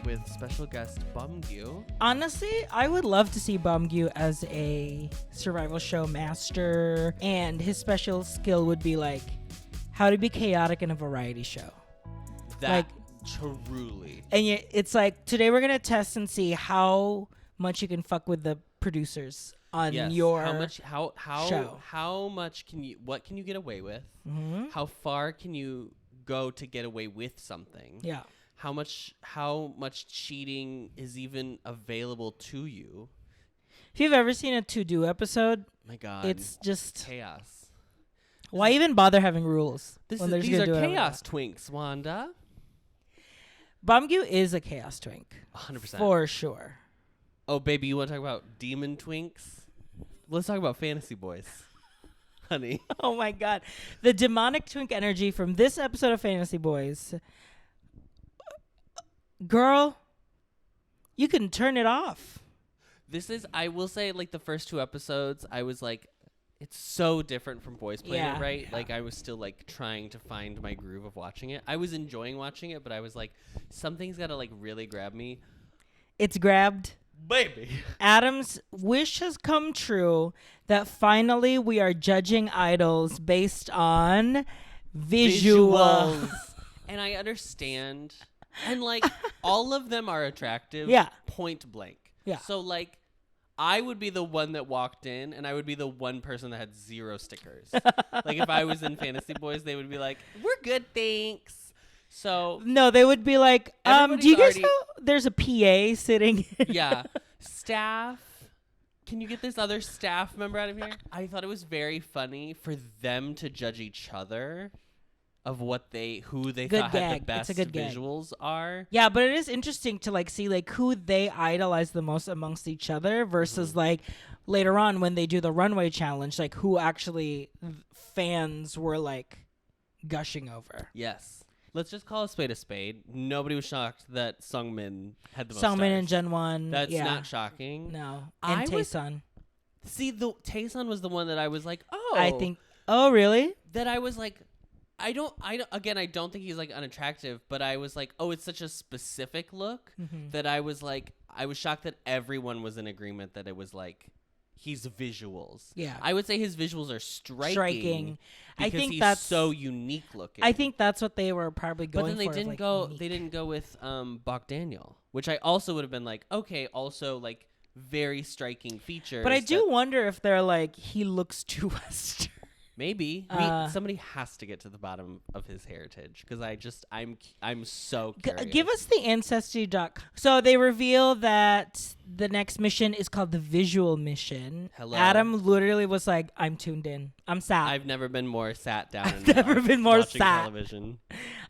with special guest Bumgyu. Honestly, I would love to see Bumgyu as a survival show master, and his special skill would be like how to be chaotic in a variety show. That truly. And it's like, today we're gonna test and see how much you can fuck with the producers on your show. How much can you? What can you get away with? Mm-hmm. How far can you go to get away with something? Yeah. How much cheating is even available to you? If you've ever seen a to-do episode, my God, it's just chaos. Why even bother having rules? These are chaos twinks, Wanda. Bumgyu is a chaos twink. 100%. For sure. Oh, baby, you want to talk about demon twinks? Let's talk about Fantasy Boys. Honey. Oh, my God. The demonic twink energy from this episode of Fantasy Boys. Girl, you can turn it off. I will say, like, the first 2 episodes, I was like, it's so different from Boys Planet, right? Yeah. Like, I was still, like, trying to find my groove of watching it. I was enjoying watching it, but I was like, something's got to, like, really grab me. It's grabbed. Baby. Adam's wish has come true that finally we are judging idols based on visuals. And I understand. And, like, all of them are attractive. Yeah. Point blank. Yeah. So, like, I would be the one that walked in, and I would be the one person that had 0 stickers. Like, if I was in Fantasy Boys, they would be like, we're good, thanks. So no, they would be like, do you guys know there's a PA sitting? Yeah. Staff. Can you get this other staff member out of here? I thought it was very funny for them to judge each other of who they thought had the best visuals are. Yeah, but it is interesting to like see like who they idolize the most amongst each other versus like later on when they do the runway challenge, like who actually fans were like gushing over. Yes. Let's just call a spade a spade. Nobody was shocked that Sungmin had the most Sungmin stars. and junwon. That's not shocking. No. And Taesun. See, Taesun was the one that I was like, oh, really? That I was like, I don't think he's like unattractive, but I was like, oh, it's such a specific look that I was like, I was shocked that everyone was in agreement that it was like, he's visuals. Yeah. I would say his visuals are striking. Because I think he's so unique looking. I think that's what they were probably going for. But then they didn't go with Bogdaniel, which I also would have been like, okay, also like very striking features. But I do wonder if they're like, he looks too Western. Maybe somebody has to get to the bottom of his heritage because I'm so curious. Give us the ancestry.com. So they reveal that the next mission is called the visual mission. Hello. Adam literally was like, I'm tuned in. I'm sat. I've never been more sat down. I've never been more sat. Television.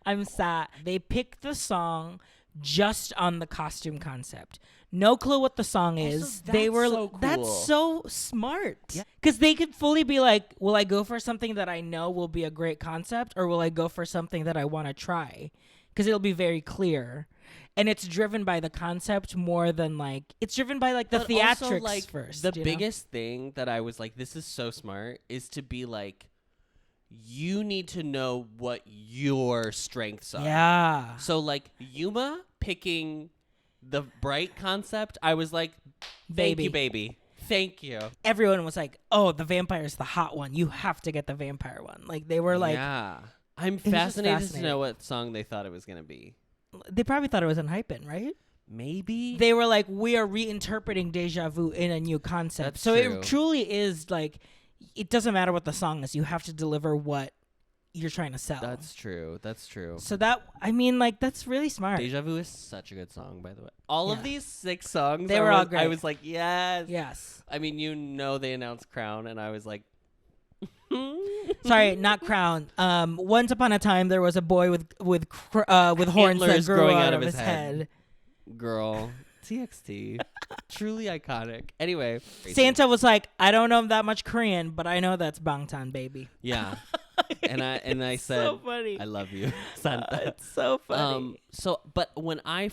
I'm sat. They picked the song just on the costume concept. No clue what the song is. They were so cool. That's so smart. Because they could fully be like, will I go for something that I know will be a great concept, or will I go for something that I want to try? Because it'll be very clear. And it's driven by the concept more than like, it's driven by like the theatrics also, like, first. The biggest thing that I was like, this is so smart, is to be like, you need to know what your strengths are. Yeah. So like Yuma picking the bright concept, I was like, thank you, baby. Thank you. Everyone was like, oh, the vampire's the hot one. You have to get the vampire one. Like they were like, yeah. I'm fascinated to know what song they thought it was going to be. They probably thought it was Unhypen, right? Maybe. They were like, we are reinterpreting Deja Vu in a new concept. That's so true. It truly is like, it doesn't matter what the song is. You have to deliver what you're trying to sell. That's true. So that's really smart. Deja Vu is such a good song, by the way. All of these 6 songs, they were all great. I was like, yes. Yes. I mean, they announced Crown, and I was like, sorry, not Crown. Once upon a time, there was a boy with horns that grew growing out of his head. Girl. TXT. Truly iconic. Anyway. Santa was like, I don't know that much Korean, but I know that's Bangtan, baby. Yeah. and I said, so funny. I love you, Santa. It's so funny. But when I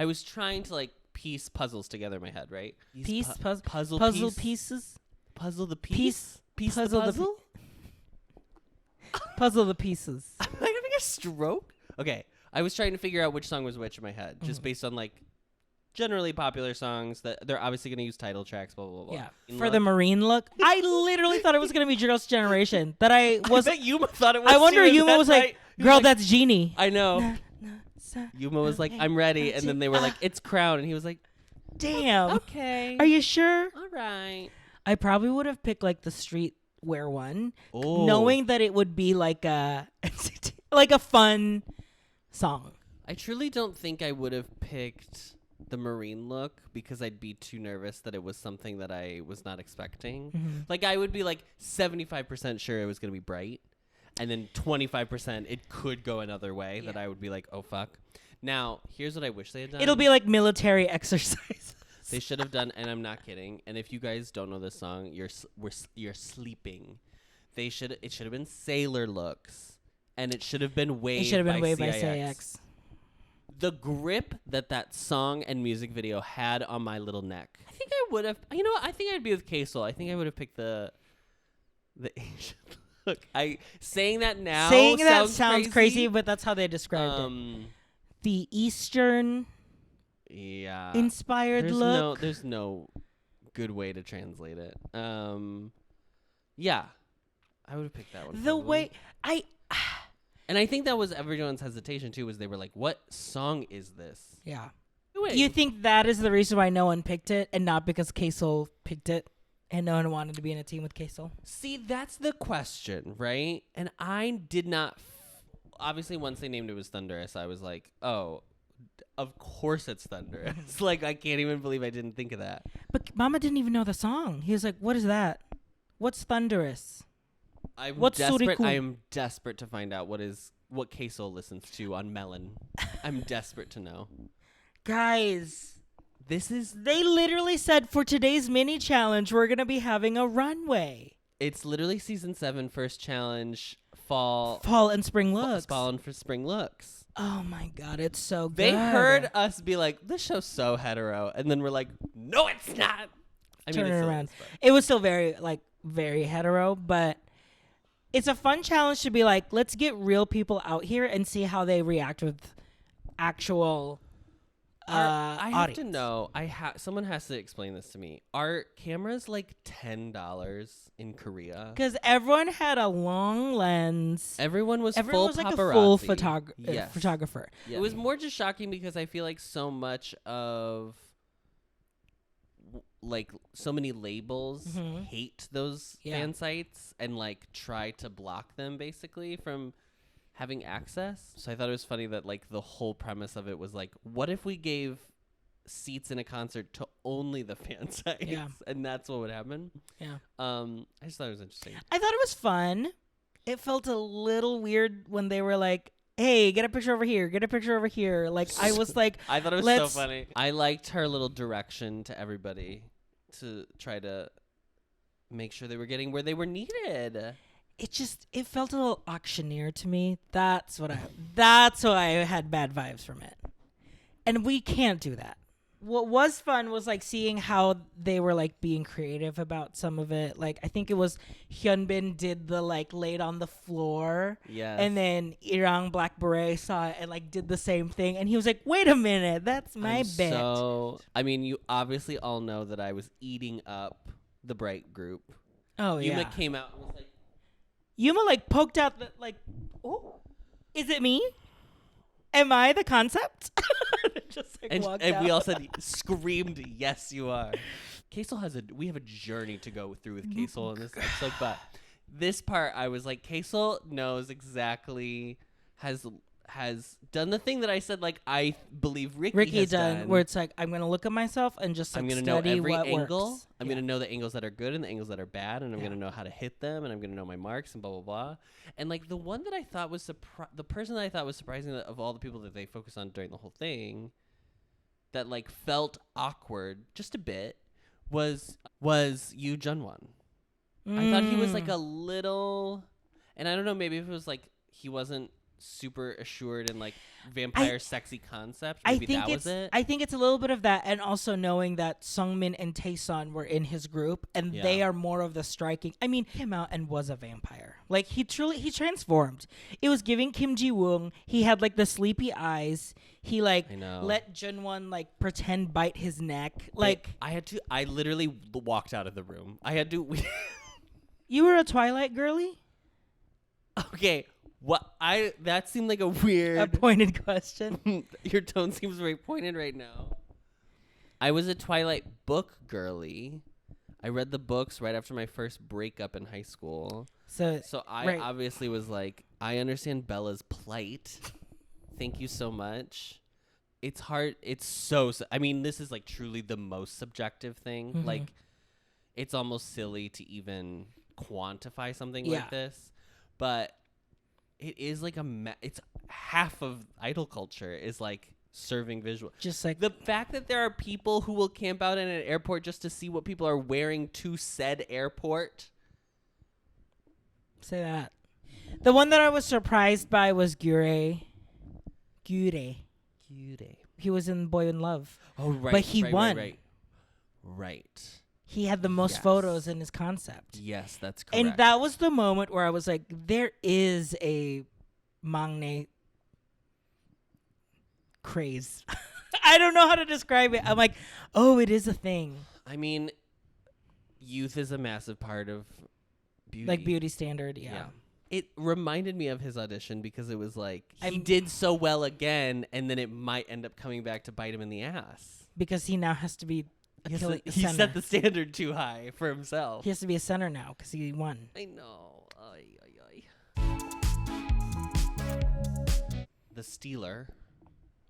was trying to like piece puzzles together in my head, right? Puzzle pieces. Puzzle the piece. Piece puzzle the puzzle? Puzzle the pieces. Am I having a stroke? Okay. I was trying to figure out which song was which in my head, just based on like generally popular songs that they're obviously going to use title tracks, blah, blah, blah. Yeah. For the marine look, I literally thought it was going to be Girls' Generation. That I was. I bet Yuma thought it was. I wonder too, Yuma was like, right. girl, that's Genie. I know. Yuma was like, I'm ready. And then they were like, it's Crown. And he was like, damn. Okay. Are you sure? All right. I probably would have picked like the streetwear one, Oh. knowing that it would be like a like a fun song. I truly don't think I would have picked the marine look because I'd be too nervous that it was something that I was not expecting. Mm-hmm. Like I would be like 75% sure it was going to be bright. And then 25% it could go another way that I would be like, oh, fuck. Now, here's what I wish they had done. It'll be like military exercise. They should have done, and I'm not kidding. And if you guys don't know this song, you're sleeping. It should have been Sailor Looks, and it should have been Wave. It should have been Wave by CIX. CIX. The grip that song and music video had on my little neck. I think I would have. You know what? I think I'd be with K-Soul. I think I would have picked the Asian look. Saying that now. Saying that sounds crazy, but that's how they described it. The Eastern inspired look. There's no good way to translate it. Yeah, I would have picked that one. The probably. way And I think that was everyone's hesitation too, was they were like, what song is this? Yeah. Wait. You think that is the reason why no one picked it and not because K-Soul picked it and no one wanted to be in a team with K-Soul? See, that's the question, right? And I did not... Obviously, once they named it was Thunderous, I was like, oh, of course it's Thunderous. Like, I can't even believe I didn't think of that. But Mama didn't even know the song. He was like, what is that? What's Thunderous? What's desperate? I am desperate to find out what K-Soul listens to on Melon. I'm desperate to know. Guys, they literally said for today's mini challenge, we're going to be having a runway. It's literally season 7, first challenge, fall and spring looks. Fall and for spring looks. Oh my God, it's so good. They heard us be like, this show's so hetero. And then we're like, no, it's not. Turn it around. It was still very hetero, but it's a fun challenge to be like, let's get real people out here and see how they react with actual I have audience. to know. Someone has to explain this to me. Are cameras like $10 in Korea? Because everyone had a long lens. Everyone was like paparazzi. a full Yes. photographer. Yeah. It was more just shocking because I feel like so much of like so many labels hate those fan sites and like try to block them basically from having access. So I thought it was funny that like the whole premise of it was like, what if we gave seats in a concert to only the fan sites? Yeah. And that's what would happen. Yeah. I just thought it was interesting. I thought it was fun. It felt a little weird when they were like, hey, get a picture over here. Get a picture over here. Like, I was like, I thought it was so funny. I liked her little direction to everybody to try to make sure they were getting where they were needed. It felt a little auctioneer to me. That's why I had bad vibes from it. And we can't do that. What was fun was like seeing how they were like being creative about some of it. Like I think it was Hyunbin did the like laid on the floor. Yes. And then Irang Black Beret saw it and like did the same thing. And he was like, wait a minute, that's my bit. So I mean, you obviously all know that I was eating up the Bright group. Oh yeah. Yuma came out and was like, Yuma like poked out the like, oh, is it me? Am I the concept? Just like and we all said, screamed, yes, you are. K-Soul we have a journey to go through with K-Soul in this episode, but this part I was like, K-Soul knows exactly, has done the thing that I said, like, I believe Ricky has done. Where it's like, I'm going to look at myself and just like, I'm going to know every angle. I'm going to know the angles that are good and the angles that are bad, and I'm going to know how to hit them, and I'm going to know my marks and blah, blah, blah. And like the one that I thought was the person that I thought was surprising that of all the people that they focused on during the whole thing that like felt awkward just a bit was Yoo junwon. I thought he was like a little, and I don't know, maybe if it was like he wasn't super assured and like vampire sexy concept. Maybe that was it. I think it's a little bit of that, and also knowing that Sungmin and Taesun were in his group, and they are more of the striking. I mean, he came out and was a vampire. Like he transformed. It was giving Kim Ji-woong. He had like the sleepy eyes. He like let junwon like pretend bite his neck. Like I literally walked out of the room. I had to. You were a Twilight girly? Okay. That seemed like a weird pointed question. Your tone seems very pointed right now. I was a Twilight book girly. I read the books right after my first breakup in high school. So I obviously was like, I understand Bella's plight. Thank you so much. It's hard. It's I mean, this is like truly the most subjective thing. Mm-hmm. Like, it's almost silly to even quantify something like this. But it is like it's half of idol culture is like serving visual. Just like the fact that there are people who will camp out in an airport just to see what people are wearing to said airport. Say that. The one that I was surprised by was Gure. He was in Boy in Love. Oh, right. But he won. Right. He had the most photos in his concept. Yes, that's correct. And that was the moment where I was like, there is a maknae craze. I don't know how to describe it. I'm like, oh, it is a thing. I mean, youth is a massive part of beauty. Like beauty standard, yeah. It reminded me of his audition because it was like, he did so well again, and then it might end up coming back to bite him in the ass. Because he now has to be he set the standard too high for himself. He has to be a center now because he won. I know. The Stealer,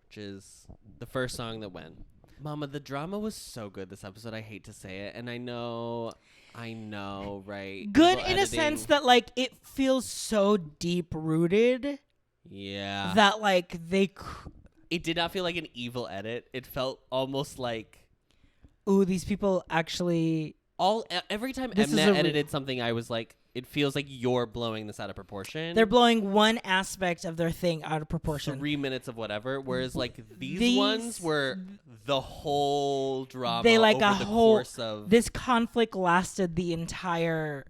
which is the first song that went. Mama, the drama was so good this episode. I hate to say it. And I know, right? Good in a sense that, like, it feels so deep-rooted. Yeah. That, like, it did not feel like an evil edit. It felt almost like... Ooh, these people actually... Every time Mnet edited something, I was like, it feels like you're blowing this out of proportion. They're blowing one aspect of their thing out of proportion. 3 minutes of whatever, whereas like these ones were the whole drama. They like over the course of... This conflict lasted the entire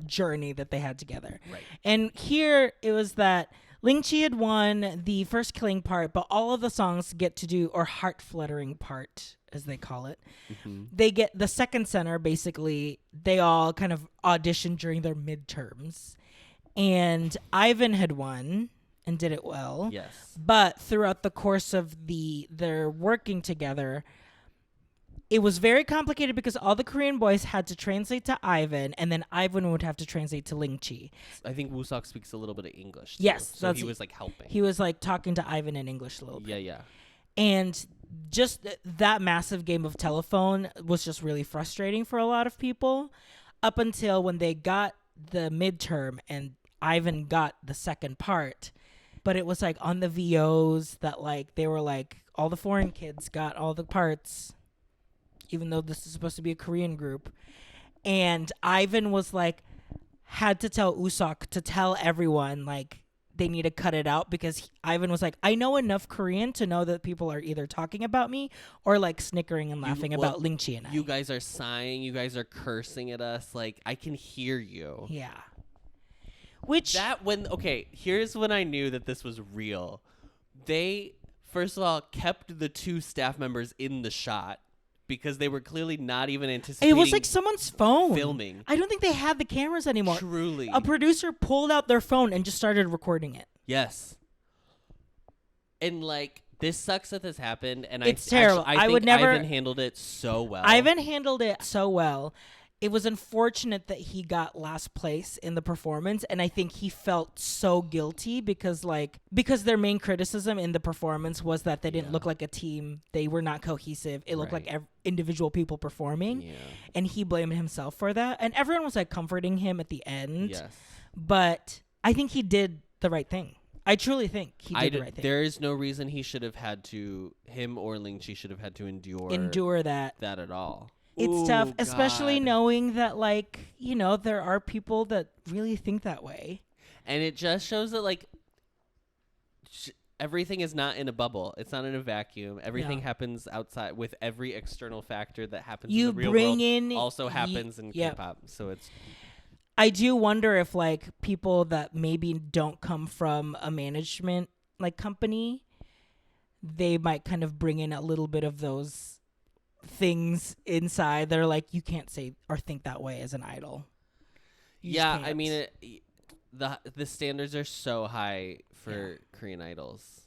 journey that they had together. Right. And here it was that Ling Chi had won the first killing part, but all of the songs get to do, or heart-fluttering part, as they call it. Mm-hmm. They get the second center, basically. They all kind of auditioned during their midterms. And Ivan had won and did it well. Yes. But throughout the course of their working together, it was very complicated because all the Korean boys had to translate to Ivan, and then Ivan would have to translate to Ling Chi. I think Wooseok speaks a little bit of English, too. Yes. So he was like helping. He was like talking to Ivan in English a little bit. Yeah. And just that massive game of telephone was just really frustrating for a lot of people up until when they got the midterm and Ivan got the second part. But it was like on the VOs that like they were like all the foreign kids got all the parts, even though this is supposed to be a Korean group. And Ivan was like, had to tell Usok to tell everyone like they need to cut it out because Ivan was like, I know enough Korean to know that people are either talking about me or like snickering and laughing about Ling Chi and I. You guys are sighing. You guys are cursing at us. Like, I can hear you. Yeah. Here's when I knew that this was real. They, first of all, kept the two staff members in the shot because they were clearly not even anticipating. It was like someone's phone filming. I don't think they had the cameras anymore. Truly. A producer pulled out their phone and just started recording it. Yes. And like, this sucks that this happened. And it's terrible. I would never. Ivan handled it so well. It was unfortunate that he got last place in the performance, and I think he felt so guilty because their main criticism in the performance was that they didn't look like a team. They were not cohesive. It looked like individual people performing, and he blamed himself for that. And everyone was like comforting him at the end. Yes. But I think he did the right thing. I truly think he did the right thing. There is no reason him or Ling Chi should have had to endure that at all. It's tough, especially knowing that, like, you know, there are people that really think that way. And it just shows that, like, everything is not in a bubble. It's not in a vacuum. Everything happens outside with every external factor that happens in the real world also happens in K-pop. So it's... I do wonder if like people that maybe don't come from a management like company, they might kind of bring in a little bit of those things inside. They're like, you can't say or think that way as an idol. I mean, the standards are so high for Korean idols.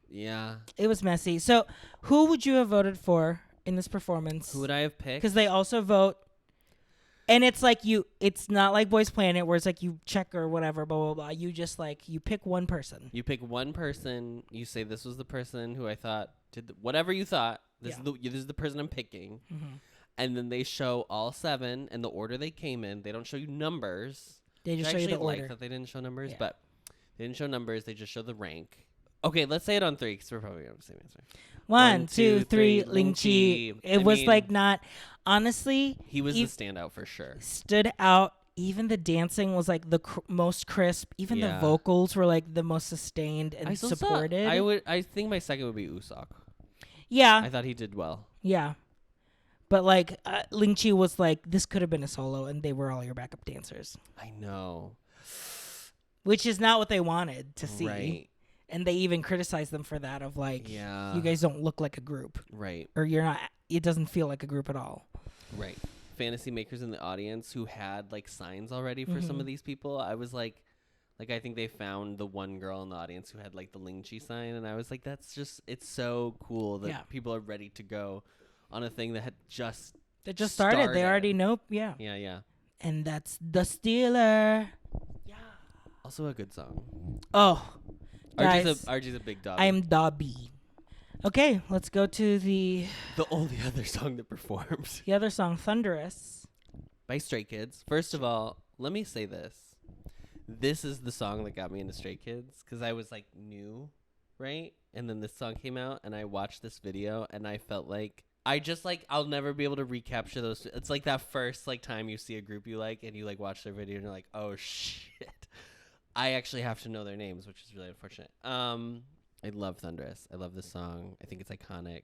Yeah. It was messy. So who would you have voted for in this performance? Who would I have picked? Because they also vote. And it's like it's not like Boys Planet where it's like you check or whatever, blah, blah, blah. You just like, you pick one person. You pick one person. You say, this was the person who I thought did whatever you thought. This is the person I'm picking. Mm-hmm. And then they show all 7 and the order they came in. They don't show you numbers. They just show you the order. I like that they didn't show numbers, but they didn't show numbers. They just show the rank. Okay, let's say it on 3 because we're probably going to have the same answer. 1, 2, 3, Ling Chi. It was like not, honestly. He was the standout for sure. Stood out. Even the dancing was like the most crisp. Even the vocals were like the most sustained and supported. I think my second would be Usok. Yeah. I thought he did well. Yeah. But like Ling Chi was like, this could have been a solo and they were all your backup dancers. I know. Which is not what they wanted to see. Right. And they even criticized them for that of like, you guys don't look like a group. Right. Or you're not, it doesn't feel like a group at all. Right. Fantasy makers in the audience who had like signs already for some of these people. I was like I think they found the one girl in the audience who had like the Ling Chi sign. And I was like, that's just, it's so cool that people are ready to go on a thing that had just started. They already know. Yeah. Yeah, yeah. And that's The Stealer. Yeah. Also a good song. Oh. RG's a big dog. I am Dobby. Okay, let's go to the only other song that performed. The other song, Thunderous. By Stray Kids. First of all, let me say this. This is the song that got me into Stray Kids because I was like new, right? And then this song came out and I watched this video and I felt like I'll never be able to recapture those. It's like that first like time you see a group you like and you like watch their video and you're like, oh shit. I actually have to know their names, which is really unfortunate. I love Thunderous. I love this song. I think it's iconic.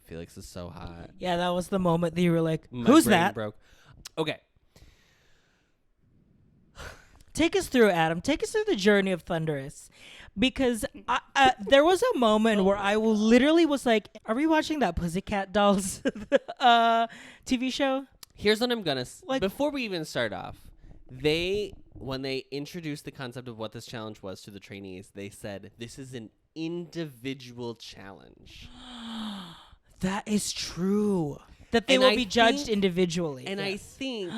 Felix is so hot. Yeah, that was the moment that you were like, who's that? Broke. Okay. Take us through, Adam. Take us through the journey of Thunderous. Because there was a moment where I literally was like, are we watching that Pussycat Dolls TV show? Here's what I'm going to... Like, before we even start off, when they introduced the concept of what this challenge was to the trainees, they said, this is an individual challenge. That is true. That they will be judged individually. And I think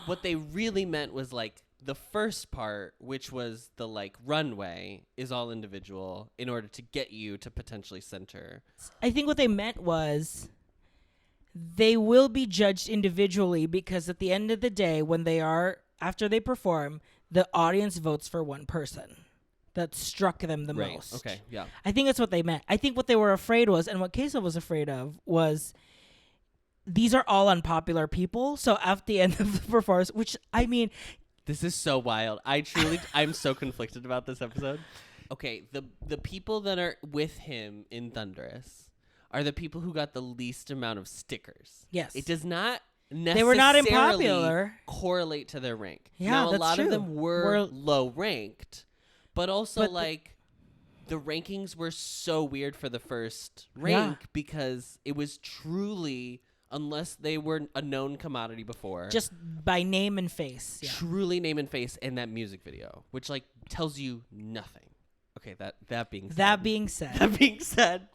what they really meant was like, the first part, which was the like runway, is all individual in order to get you to potentially center. I think what they meant was they will be judged individually because at the end of the day, after they perform, the audience votes for one person that struck them the most. Okay, yeah. I think that's what they meant. I think what they were afraid was, and what Queso was afraid of, was these are all unpopular people. So at the end of the performance, which I mean... This is so wild. I'm so conflicted about this episode. Okay, the people that are with him in Thunderous are the people who got the least amount of stickers. Yes. It does not necessarily they were not unpopular. Correlate to their rank. Yeah, now, that's a lot true. of them were low ranked, but also the rankings were so weird for the first rank because it was truly... Unless they were a known commodity before. Just by name and face. Yeah. Truly name and face and that music video, which like tells you nothing. Okay, that being said. That being said,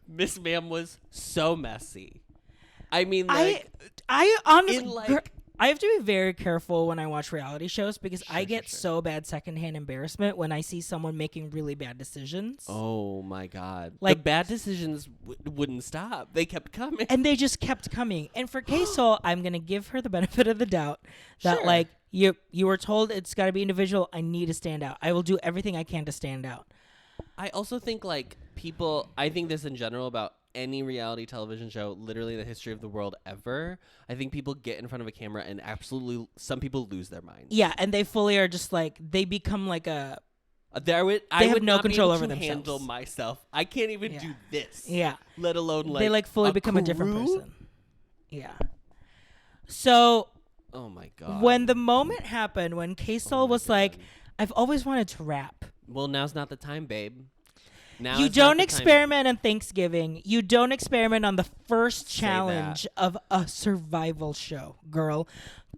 Miss Ma'am was so messy. I mean, like... I honestly... I have to be very careful when I watch reality shows because I get so bad secondhand embarrassment when I see someone making really bad decisions. Oh my God. Like, the bad decisions wouldn't stop. They kept coming. And they just kept coming. And for K-Soul, I'm going to give her the benefit of the doubt that like you were told it's got to be individual. I need to stand out. I will do everything I can to stand out. I also think like I think this in general about any reality television show, literally in the history of the world ever, I think people get in front of a camera and absolutely some people lose their minds. Yeah, and they fully are just like, they become like a I would have no not control be able over to themselves. handle myself. I can't even do this. Yeah. Let alone like they like fully become a different person. Yeah. So oh my god. when the moment happened, when K-Sol was like, I've always wanted to rap. Well, now's not the time, babe. Now You don't experiment on Thanksgiving. You don't experiment on the first challenge of a survival show, girl.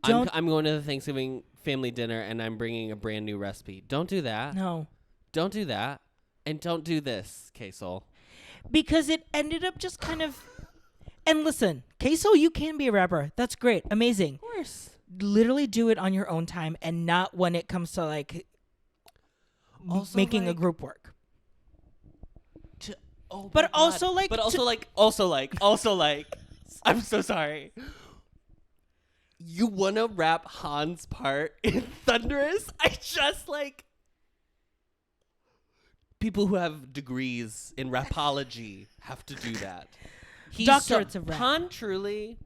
I'm going to the Thanksgiving family dinner and I'm bringing a brand new recipe. Don't do that. No. Don't do that. And don't do this, K-Sol. Because it ended up just kind of... And listen, K-Sol, you can be a rapper. That's great. Amazing. Of course. Literally do it on your own time and not when it comes to like also making like, a group work. Oh but God. also like... But also like... I'm so sorry. You want to rap Han's part in Thunderous? I just like... People who have degrees in rapology have to do that. Doctorates of rap. Han truly...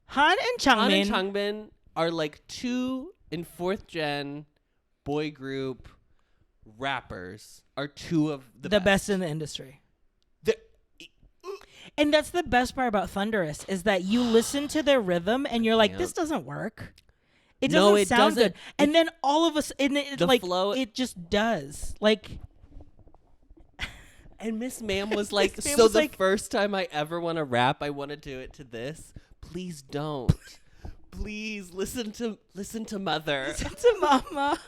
Han and Changmin. Han and Changbin are like 2 and 4th gen boy group rappers are 2 of the best in the industry. And that's the best part about Thunderous is that you listen to their rhythm and you're like, this doesn't work. It doesn't sound good. And then all of us, the like, flow, it just does. Like, and Miss Ma'am was like, so the first time I ever want to rap, I want to do it to this. Please don't. Please listen to mother. Listen to mama.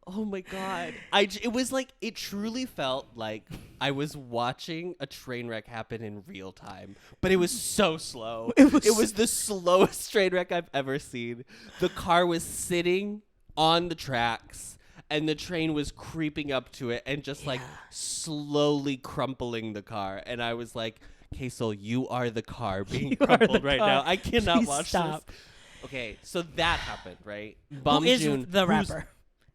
Oh my God. It was like, it truly felt like I was watching a train wreck happen in real time, but it was so slow. It was the slowest train wreck I've ever seen. The car was sitting on the tracks and the train was creeping up to it and just like slowly crumpling the car. And I was like, K-Sol, you are the car being crumpled right now. I cannot Please watch stop. this. Okay, so that happened, right? Who is the rapper?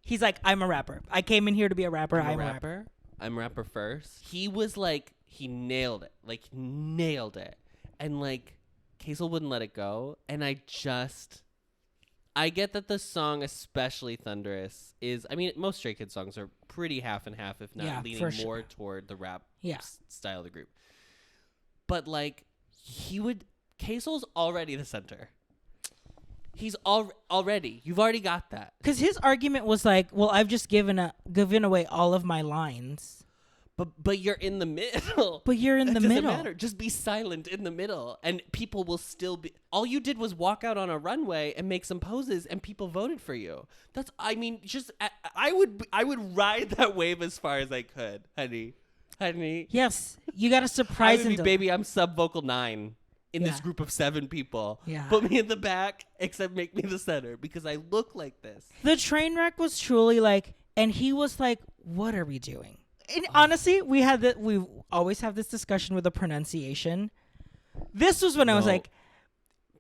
He's like, I'm a rapper. I came in here to be a rapper. I'm a rapper. I'm a rapper first. He was like, he nailed it. Like, nailed it. And like, K-Sol wouldn't let it go. And I get that the song, especially Thunderous, is, I mean, most Stray Kids songs are pretty half and half, if not leaning more toward the rap style of the group. But like, K-Sol's already the center. He's already. You've already got that. Because his argument was like, well, I've just given away all of my lines. But you're in the middle. But you're in the middle. Doesn't matter. Just be silent in the middle, and people will still be. All you did was walk out on a runway and make some poses, and people voted for you. That's. I mean, just I would ride that wave as far as I could, honey. Yes, you got to surprise him. Baby, I'm sub vocal 9. In this group of 7 people. Yeah. Put me in the back, except make me the center, because I look like this. The train wreck was truly like, and he was like, what are we doing? And honestly, we always have this discussion with the pronunciation. This was when I was like,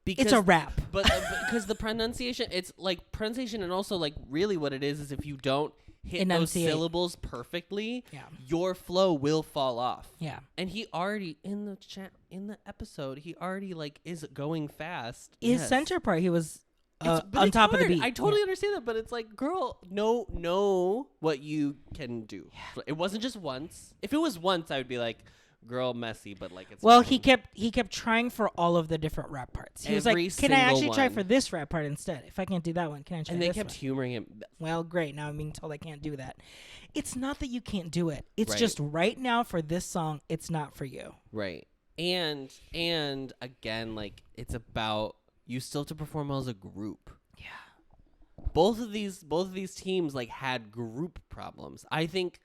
it's a rap. But because the pronunciation, it's like pronunciation, and also like really what it is if you don't hit those syllables perfectly, your flow will fall off. Yeah. And he already in the episode, he already like is going fast. His center part, he was on top of the beat. I totally understand that, but it's like, girl, know what you can do. Yeah. It wasn't just once. If it was once, I would be like, girl, messy, but like it's well, he kept trying for all of the different rap parts. He was like, can I actually try for this rap part instead? If I can't do that one, can I try this one? And they kept humoring him. Well, great. Now I'm being told I can't do that. It's not that you can't do it. It's just right now for this song, it's not for you. Right. And again, like, it's about you still have to perform well as a group. Yeah. Both of these teams like had group problems. I think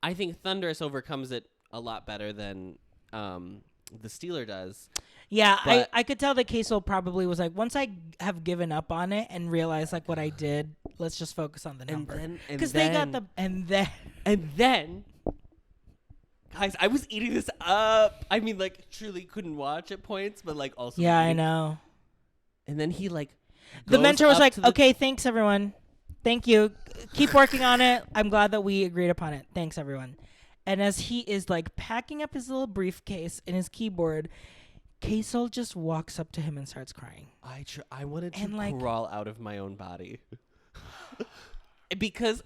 Thunderous overcomes it a lot better than the Steeler does. Yeah, I could tell that K-Sol probably was like, once I have given up on it and realized like what I did, let's just focus on the number. Because they got the and then guys, I was eating this up. I mean, like, truly couldn't watch at points, but like also I know. And then he like the mentor was like, okay, thanks everyone. Thank you. Keep working on it. I'm glad that we agreed upon it. Thanks everyone. And as he is like packing up his little briefcase and his keyboard, K-Sol just walks up to him and starts crying. I wanted to crawl out of my own body. because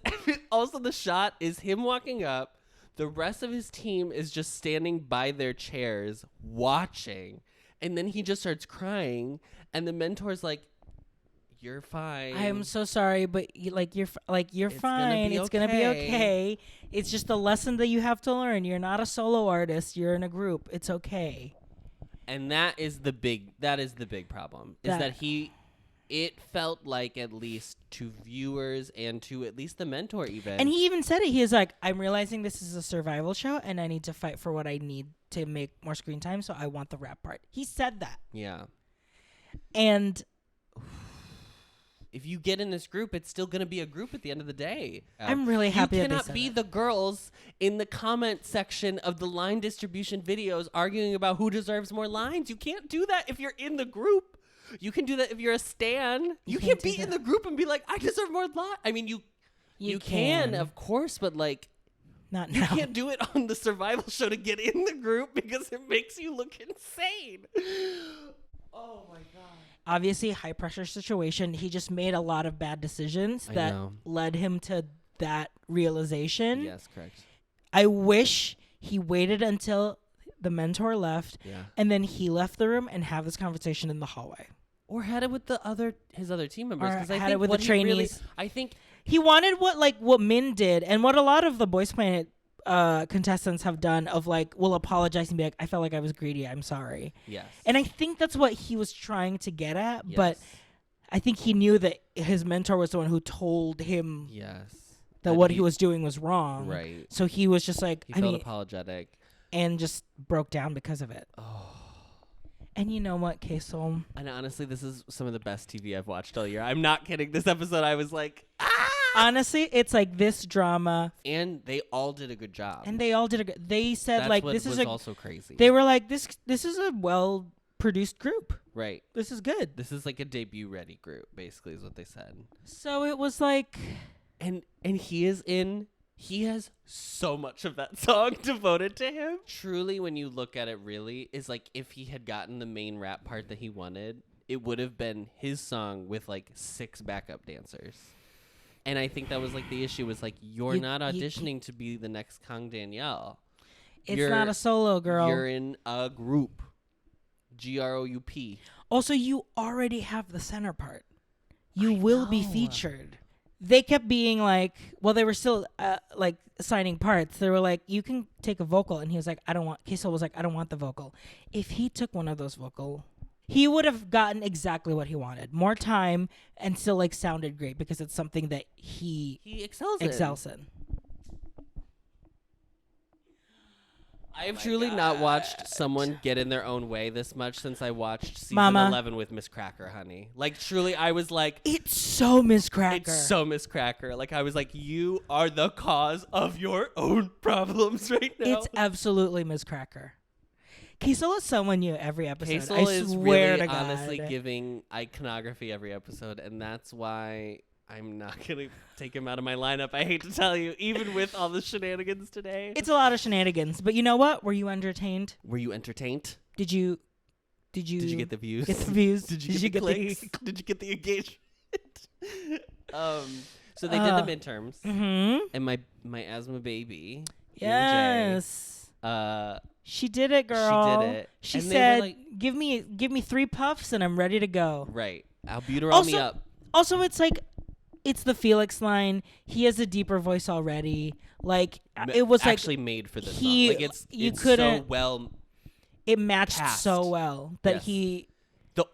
also the shot is him walking up. The rest of his team is just standing by their chairs watching. And then he just starts crying. And the mentor's like, you're fine. I'm so sorry, but you're fine. It's gonna be okay. It's just a lesson that you have to learn. You're not a solo artist. You're in a group. It's okay. And that is the big problem. Is that it felt like, at least to viewers and to at least the mentor even. And he even said it. He was like, I'm realizing this is a survival show and I need to fight for what I need to make more screen time, so I want the rap part. He said that. Yeah. And if you get in this group, it's still going to be a group at the end of the day. I'm really happy that they cannot said be that. the girls in the comment section of the line distribution videos arguing about who deserves more lines. You can't do that if you're in the group. You can do that if you're a stan. You can't be in the group and be like, I deserve more lines. I mean, you can, of course, but like, not you now. can't do it on the survival show to get in the group because it makes you look insane. Oh my God. Obviously, high pressure situation. He just made a lot of bad decisions that led him to that realization. Yes, correct. I wish he waited until the mentor left and then he left the room and have this conversation in the hallway. Or had it with his other team members. Or I had think it with the trainees. I think he wanted what Min did and what a lot of the Boys Planet contestants have done of like, will apologize and be like, I felt like I was greedy. I'm sorry. Yes. And I think that's what he was trying to get at. But I think he knew that his mentor was the one who told him that what he was doing was wrong. Right. So he was just like, he felt apologetic. And just broke down because of it. Oh. And you know what, K-Soul? And honestly, this is some of the best TV I've watched all year. I'm not kidding. This episode, I was like, ah! Honestly, it's like this drama. And they all did a good job. They said That's like, what this was is also crazy. They were like, this is a well-produced group. Right. This is good. This is like a debut-ready group, basically, is what they said. So it was like... And he has so much of that song devoted to him. Truly, when you look at it really, is like if he had gotten the main rap part that he wanted, it would have been his song with like 6 backup dancers. And I think that was like the issue was like, you're not auditioning to be the next Kang Danielle. It's not a solo, girl. You're in a group. group. Also, you already have the center part. You will be featured. They kept being like, well, they were still like assigning parts. They were like, you can take a vocal. And he was like, K-Soul was like, I don't want the vocal. If he took one of those vocal, he would have gotten exactly what he wanted. More time and still like sounded great because it's something that he excels in. I have truly not watched someone get in their own way this much since I watched season 11 with Miss Cracker, honey. Like, truly, I was like... It's so Miss Cracker. It's so Miss Cracker. Like, I was like, you are the cause of your own problems right now. It's absolutely Miss Cracker. K-Soul is someone new every episode. K-Soul is really honestly giving iconography every episode, and that's why... I'm not going to take him out of my lineup. I hate to tell you, even with all the shenanigans today. It's a lot of shenanigans. But you know what? Were you entertained? Were you entertained? Did you get the views? Get the views? Did you get the clicks? Did you get the engagement? So they did the midterms. Mm-hmm. And my asthma baby. Yes. She did it, girl. She did it. She said, like, give me 3 puffs and I'm ready to go. Right. Albuterol me up. Also, it's like, it's the Felix line. He has a deeper voice already. Like, it was actually like made for this song. Like, it's so well. It matched cast. so well that the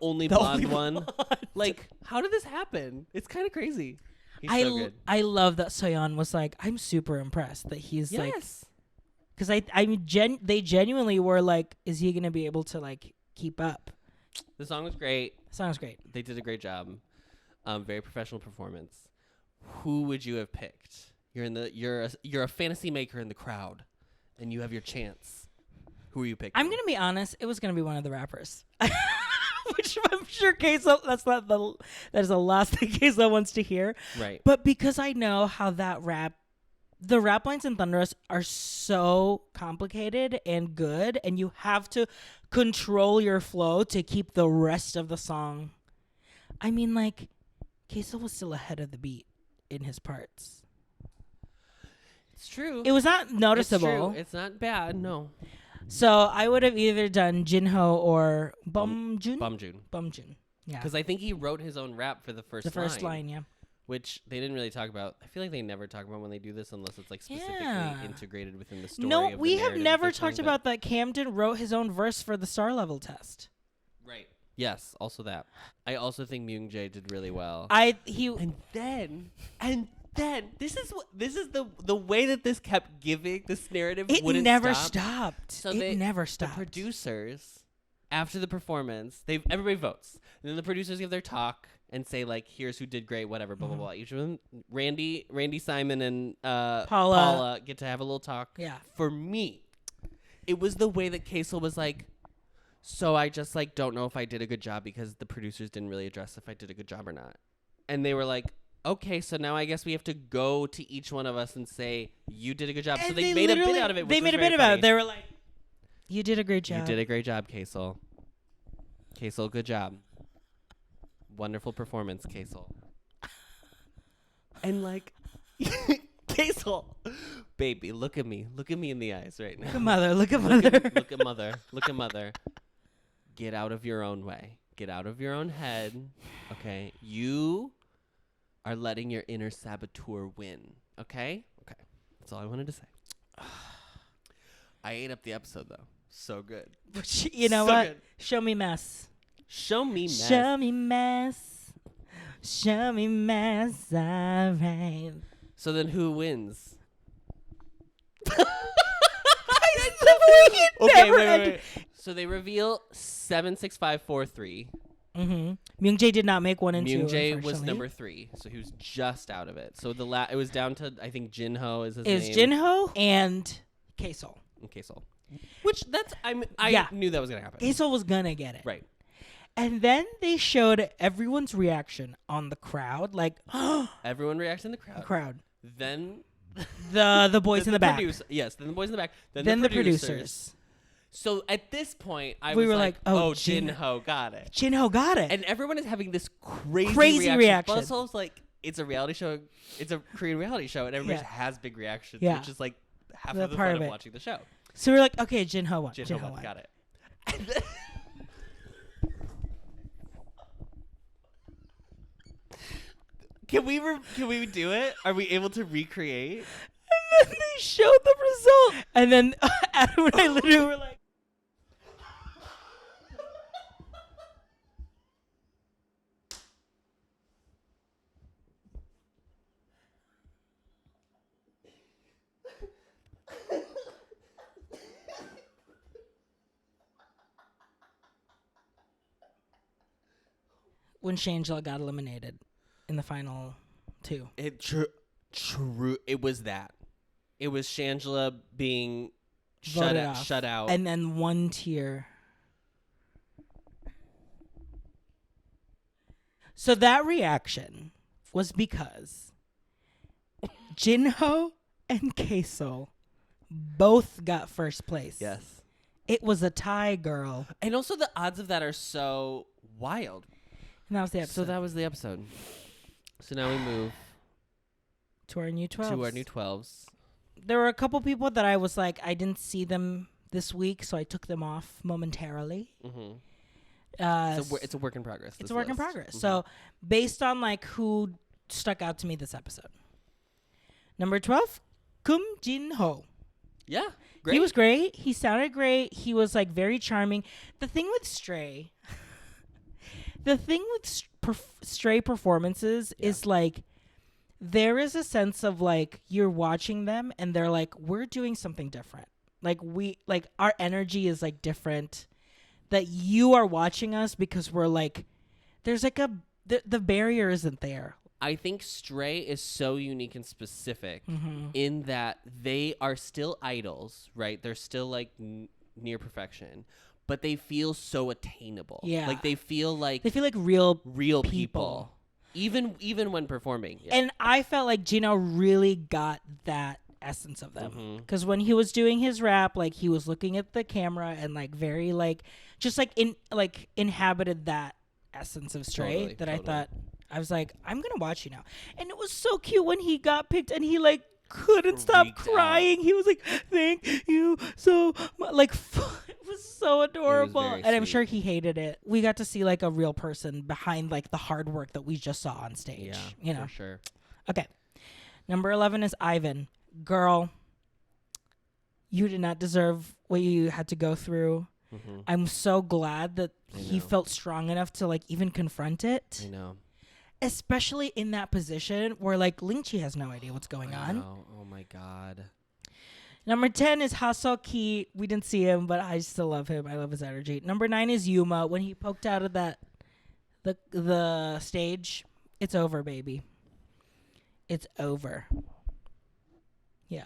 only blonde one. Like, how did this happen? It's kind of crazy. He's so good. I love that Soyeon was like, I'm super impressed that he's like, because they genuinely were like, is he gonna be able to like keep up? The song was great. They did a great job. Very professional performance. Who would you have picked? You're a fantasy maker in the crowd, and you have your chance. Who are you picking? I'm gonna be honest. It was gonna be one of the rappers, which I'm sure K-Soul. That is the last thing K-Soul wants to hear. Right. But because I know how the rap lines in Thunderous are so complicated and good, and you have to control your flow to keep the rest of the song. I mean, like. K-Soul was still ahead of the beat. in his parts. It's true. It was not noticeable. It's not bad, no. So I would have either done Jinho or Bumjun. Bumjun. Yeah. Because I think he wrote his own rap for the first line. The first line, yeah. Which they didn't really talk about. I feel like they never talk about when they do this unless it's like specifically integrated within the story. No, of we the have narrative never they're talked telling, about that Camden wrote his own verse for the star level test. Right. Yes, also that. I also think Myungjae did really well. And then this is the way that this kept giving this narrative. It wouldn't never stop. stopped. So it never stopped. The producers, after the performance, everybody votes, and then the producers give their talk and say like, "Here's who did great," whatever, blah blah blah. Each of them, Randy, Simon, and Paula get to have a little talk. Yeah. For me, it was the way that Kaysel was like, "So I just like don't know if I did a good job because the producers didn't really address if I did a good job or not," and they were like, okay, so now I guess we have to go to each one of us and say, you did a good job. And so they made a bit out of it. They made a bit about it. They were like, you did a great job. You did a great job, Kaysel. Kaysel, good job. Wonderful performance, Kaysel. And like, Kaysel, baby, look at me. Look at me in the eyes right now. Look at mother. Look at mother. Look at mother. Look at mother. Get out of your own way. Get out of your own head. Okay? You are letting your inner saboteur win. Okay? Okay. That's all I wanted to say. I ate up the episode, though. So good. You know so what? Good. Show me mess. Show me mess. Show me mess. Show me mess. All right. So then who wins? Okay, wait. So they reveal 76543. Myungjae did not make 1 and 2. Myungjae was number 3, so he was just out of it. So it was down to, I think, Jinho is his name. It was Jinho and Kaysel. Which I knew that was gonna happen. Kaysel was gonna get it. Right. And then they showed everyone's reaction on the crowd, like everyone reacts in the crowd. Then the boys in the back. Yes, then the boys in the back. Then the producers. So at this point, we were like, oh, Jinho got it. Jinho got it. And everyone is having this crazy reaction. But also, like, it's a reality show. It's a Korean reality show, and everybody has big reactions, which is like half of the fun of watching the show. So we're like, okay, Jinho won. Jinho won. Got it. And then Can we do it? Are we able to recreate? And then they showed the result. And then Adam and I literally were like, when Shangela got eliminated in the final 2. True. It was that. It was Shangela being shut out. And then 1 tear. So that reaction was because Jinho and Kaysel both got first place. Yes. It was a tie, girl. And also the odds of that are so wild. And that was the episode. So that was the episode. So now we move to our new 12s. There were a couple people that I was like, I didn't see them this week, so I took them off momentarily. It's a work in progress. It's a work in progress. So based on like who stuck out to me this episode. Number 12, Kum Jin Ho. Yeah, great. He was great. He sounded great. He was like very charming. The thing with Stray Stray performances is like there is a sense of like you're watching them and they're like, we're doing something different. Like our energy is like different. That you are watching us because we're like, there's like the barrier isn't there. I think Stray is so unique and specific in that they are still idols, right? They're still like near perfection. But they feel so attainable. Yeah. Like they feel like real people. Even when performing. Yeah. And I felt like Gino really got that essence of them. Because when he was doing his rap, like he was looking at the camera and like very like just like inhabited that essence of Stray I thought I was like, I'm gonna watch you now. And it was so cute when he got picked and he like couldn't stop crying. He was like, thank you so much. Like, it was so adorable. And I'm sure he hated it. We got to see like a real person behind like the hard work that we just saw on stage. Yeah, you know, for sure. Okay. Number 11 is Ivan. Girl, you did not deserve what you had to go through. Mm-hmm. I'm so glad that he felt strong enough to like even confront it. I know. Especially in that position where like Ling has no idea what's going on. Oh my God. Number 10 is Haseok. We didn't see him, but I still love him. I love his energy. Number 9 is Yuma. When he poked out of the stage, it's over, baby. It's over. Yeah.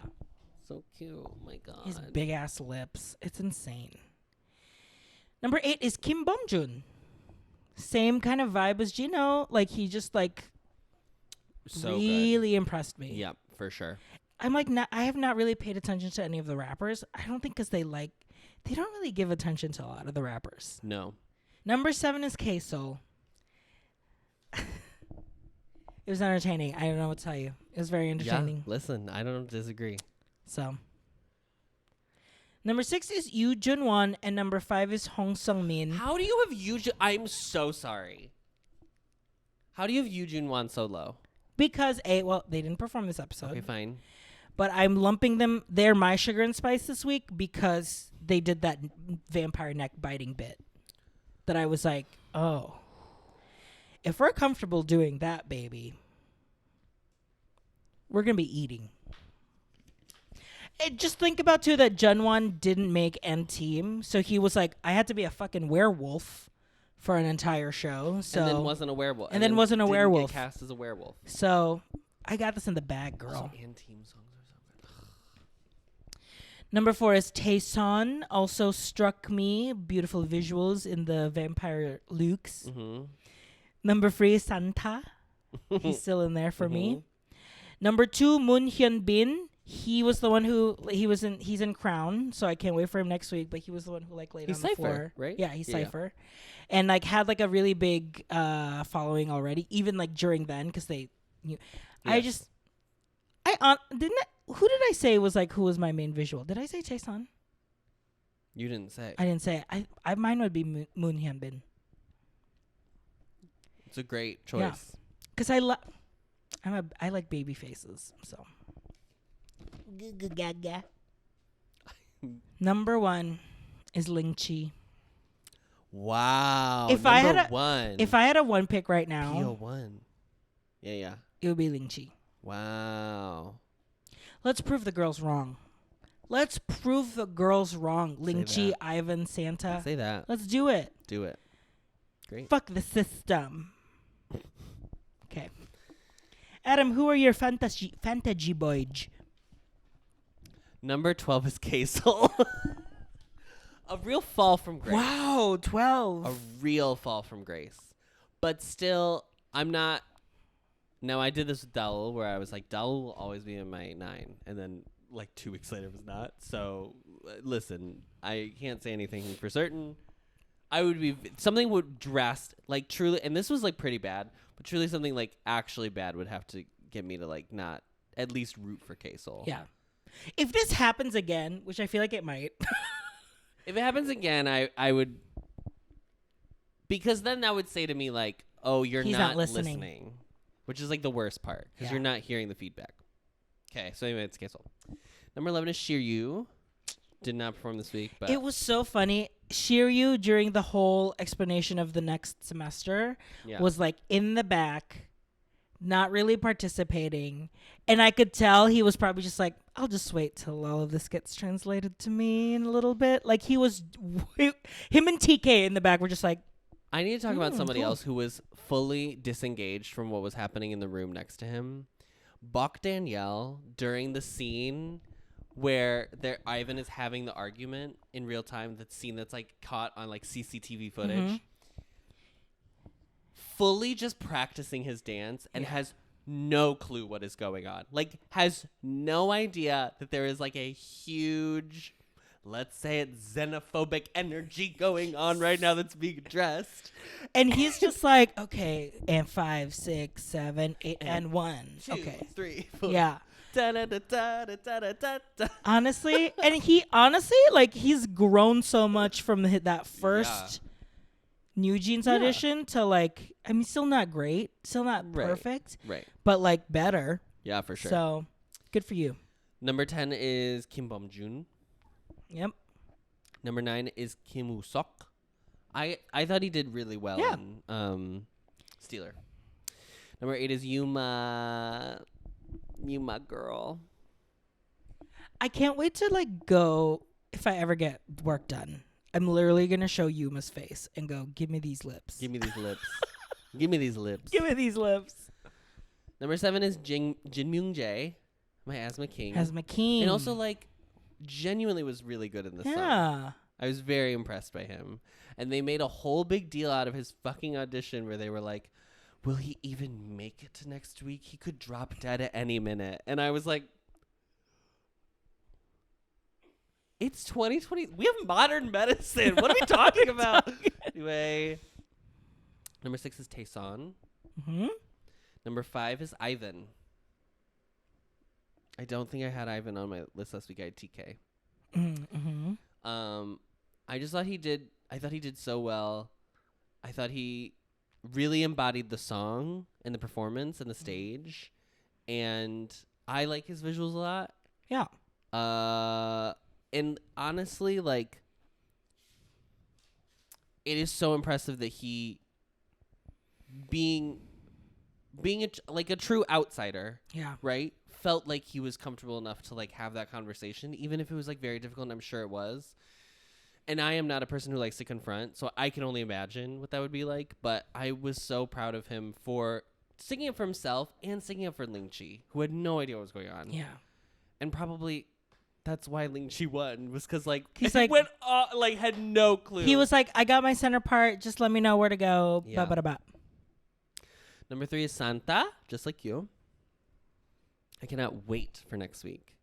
So cute. Oh my God. His big ass lips. It's insane. Number 8 is Kim Bom-jun. Same kind of vibe as Jino. Like, he just, like, so really impressed me. Yep, for sure. I'm like, I have not really paid attention to any of the rappers. I don't think because they don't really give attention to a lot of the rappers. No. Number 7 is K-Soul. It was entertaining. I don't know what to tell you. It was very entertaining. Yeah, listen, I don't disagree. So. Number 6 is Yoo Junwon, and number 5 is Hong Sung-min. How do you have I'm so sorry. How do you have Yoo Junwon so low? Because they didn't perform this episode. Okay, fine. But I'm lumping them. They're my sugar and spice this week because they did that vampire neck biting bit. That I was like, oh, if we're comfortable doing that, baby, we're gonna be eating. Just think about, too, that junwon didn't make end team. So he was like, I had to be a fucking werewolf for an entire show. So, and then wasn't a werewolf. And then wasn't a werewolf. Get cast as a werewolf. So I got this in the bag, girl. Also, end team songs are so good. Number 4 is Taeson. Also struck me. Beautiful visuals in the vampire looks. Mm-hmm. Number 3 is Santa. He's still in there for me. Number 2, Moon Hyun Bin. He was the one he's in Crown, so I can't wait for him next week, but he was the one who like laid on the floor. Right? Yeah, he's Cypher. And like had like a really big following already, even like during then, because they knew. Yes. Who did I say was like who was my main visual? Did I say Taeson? You didn't say. I didn't say. I mine would be Moon Hyun Bin. It's a great choice. Because I like baby faces, so. Number 1 is Ling. Wow. If I had a one pick right now, PO1. Yeah. It would be Ling. Wow. Let's prove the girls wrong. Ling, Ivan, Santa. Say that. Let's do it. Do it. Great. Fuck the system. Okay. Adam, who are your fantasy boys? Number 12 is K-Soul. A real fall from grace. Wow, 12. A real fall from grace. But still, I'm not. Now, I did this with Dowell, where I was like, Dowell will always be in my 9. And then, like, 2 weeks later, it was not. So, listen, I can't say anything for certain. Something would like, truly, and this was, like, pretty bad, but truly something, like, actually bad would have to get me to, like, not at least root for K-Soul. Yeah. If this happens again, which I feel like it might. If it happens again, I would. Because then that would say to me, like, oh, he's not listening. Which is, like, the worst part. Because you're not hearing the feedback. Okay, so anyway, it's K-Soul. Number 11 is Shiryu. Did not perform this week, but. It was so funny. Shiryu, during the whole explanation of the next semester, was, like, in the back. Not really participating. And I could tell he was probably just like, I'll just wait till all of this gets translated to me in a little bit. Like him and TK in the back were just like. I need to talk about somebody else who was fully disengaged from what was happening in the room next to him. Danielle, during the scene where Ivan is having the argument in real time, that scene that's like caught on like CCTV footage. Mm-hmm. Fully just practicing his dance and has no clue what is going on. Like, has no idea that there is like a huge let's say it, xenophobic energy going on right now that's being addressed. And he's just like, okay, and 5, 6, 7, 8, and 1. 2, okay. 3, 4. Yeah. Da, da, da, da, da, da, da, da. Honestly, and he honestly, like, he's grown so much from that first New Jeans audition to, like, I mean, still not great, still not perfect, right? But like better. Yeah, for sure. So good for you. Number 10 is Kim Bum-jun. Yep. Number 9 is Kim Woo-sok. I thought he did really well in Steeler. Number 8 is Yuma girl. I can't wait to like go if I ever get work done. I'm literally gonna show Yuma's face and go, give me these lips. Give me these lips. Give me these lips. Give me these lips. Number 7 is Jin Myung Jae, my Asthma King. Asthma King. And also like genuinely was really good in the song. I was very impressed by him. And they made a whole big deal out of his fucking audition where they were like, will he even make it to next week? He could drop dead at any minute. And I was like, it's 2020. We have modern medicine. What are we talking about? Anyway, number 6 is Taeson. Mm-hmm. Number 5 is Ivan. I don't think I had Ivan on my list last week. I had TK. Mm-hmm. I just thought he did. I thought he did so well. I thought he really embodied the song and the performance and the stage, and I like his visuals a lot. Yeah. And honestly, like, it is so impressive that he, being a true outsider, right, felt like he was comfortable enough to like have that conversation, even if it was like very difficult, and I'm sure it was. And I am not a person who likes to confront, so I can only imagine what that would be like. But I was so proud of him for singing up for himself and singing up for Ling, who had no idea what was going on. Yeah. And probably that's why Ling won, was because like he's like went like had no clue. He was like, I got my center part. Just let me know where to go. Yeah. Ba-ba-da-ba. Number 3 is Santa, just like you. I cannot wait for next week.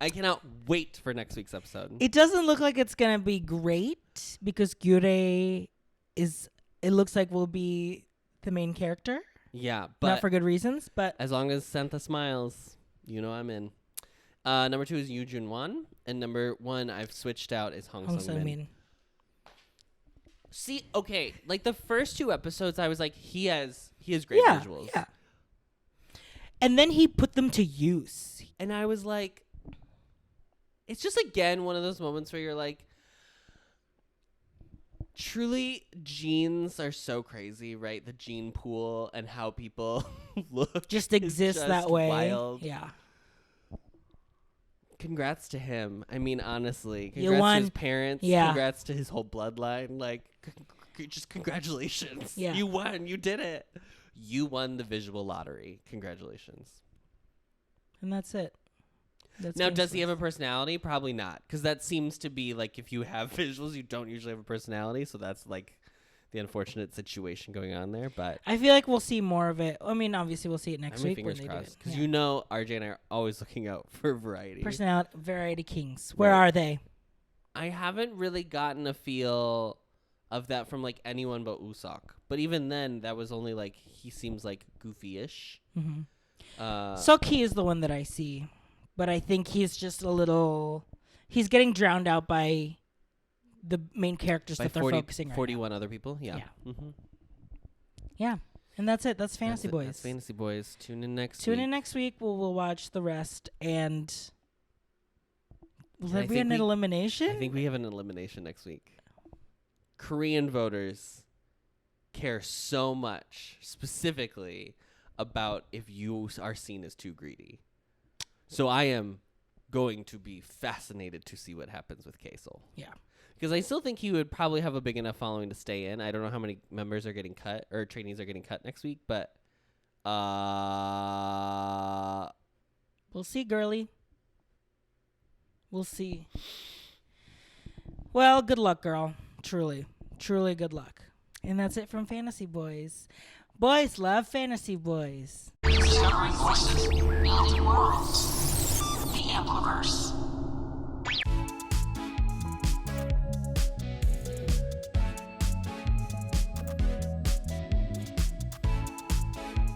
I cannot wait for next week's episode. It doesn't look like it's going to be great because Gyure it looks like will be the main character. Yeah, but not for good reasons, but as long as Santa smiles, you know I'm in. Number 2 is junwon, and number 1 I've switched out is Hong Sung-min. See, okay, like the first 2 episodes, I was like, he has great visuals. Yeah. And then he put them to use, and I was like, it's just again one of those moments where you're like, truly, genes are so crazy, right? The gene pool and how people look just exist that way. Wild. Yeah. Congrats to him. I mean, honestly, congrats to his parents. Yeah. Congrats to his whole bloodline. Like, just congratulations. Yeah. You won. You did it. You won the visual lottery. Congratulations. And that's it. Now, does he have a personality? Probably not, because that seems to be like if you have visuals, you don't usually have a personality. So that's like the unfortunate situation going on there. But I feel like we'll see more of it. I mean, obviously, we'll see it next week. Fingers crossed, because you know RJ and I are always looking out for variety. Variety kings. Where are they? I haven't really gotten a feel of that from like anyone but Usok. But even then, that was only like he seems like goofy-ish. Mm-hmm. Seok-hee is the one that I see. But I think he's just a little... He's getting drowned out by the main characters that they're focusing on. 41 other people? Yeah. Mm-hmm. Yeah. And that's it. That's Fantasy Boys. That's Fantasy Boys. Tune in next week. Tune in next week. We'll watch the rest. And... Will there be an elimination? I think we have an elimination next week. Korean voters care so much, specifically, about if you are seen as too greedy. So I am going to be fascinated to see what happens with K-Sol. Yeah. Because I still think he would probably have a big enough following to stay in. I don't know how many members are getting cut or trainees are getting cut next week, but we'll see, girly. We'll see. Well, good luck, girl. Truly. Truly good luck. And that's it from Fantasy Boys. Boys love Fantasy Boys. Discovering voices, building worlds. The Ampliverse.